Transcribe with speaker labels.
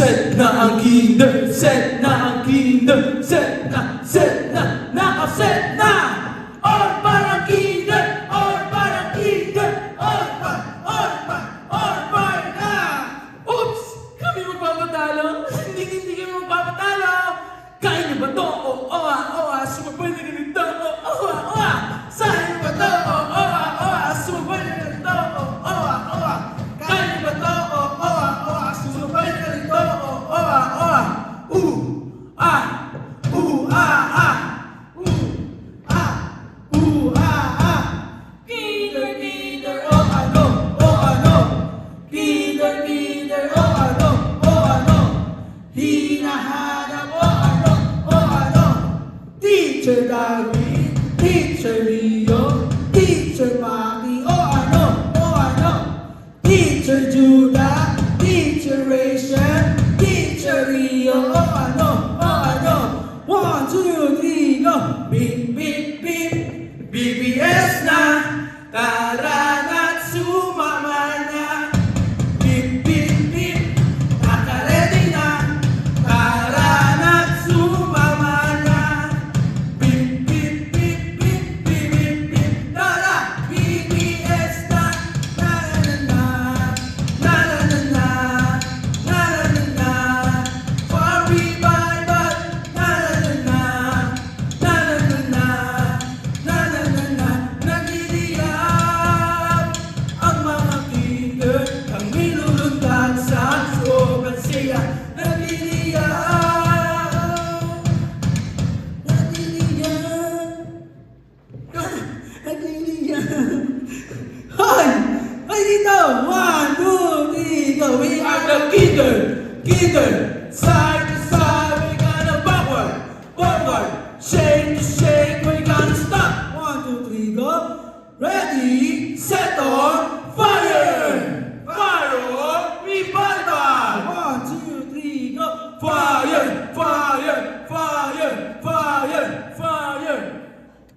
Speaker 1: Set na ang kinder, set na ang kinder, set na, nakaset na! Or parang kinder, or parang kinder, or na! Oops! Kami magpapatalo? Hindi kami magpapatalo! Kaya niyo ba to? Sumabay na ganito, Saan niyo ba to? Sumabay na ganito, Kaya niyo ba to? Sumabay na ganito, Kinder, kinder, ano? Kinder, kinder, ano? Hinahanap, ano? Teacher Darwin, Teacher Leo, Teacher Maki, ano? Teacher Judah, Teacher Rachel, Teacher Leo, ano? 1, 2, 3, go! Beep, beep, beep, BBS na, tara na't sumama na. Beep, beep, beep, nakaredy na, tara na't sumama na. Beep, beep, beep, beep, beep, beep, beep, tara, BBS na, na na na, na na na, for revival, na nagliliyab ang mga kinder, ang nilulundan sa sobrang siya. Nagliliyab. Hoy! Ay dito! 1, 2, 3, go! We are the kinder! Side to side, we gonna forward! Shake to shake, we gonna stop! 1, 2, 3, go! Ready, set, on!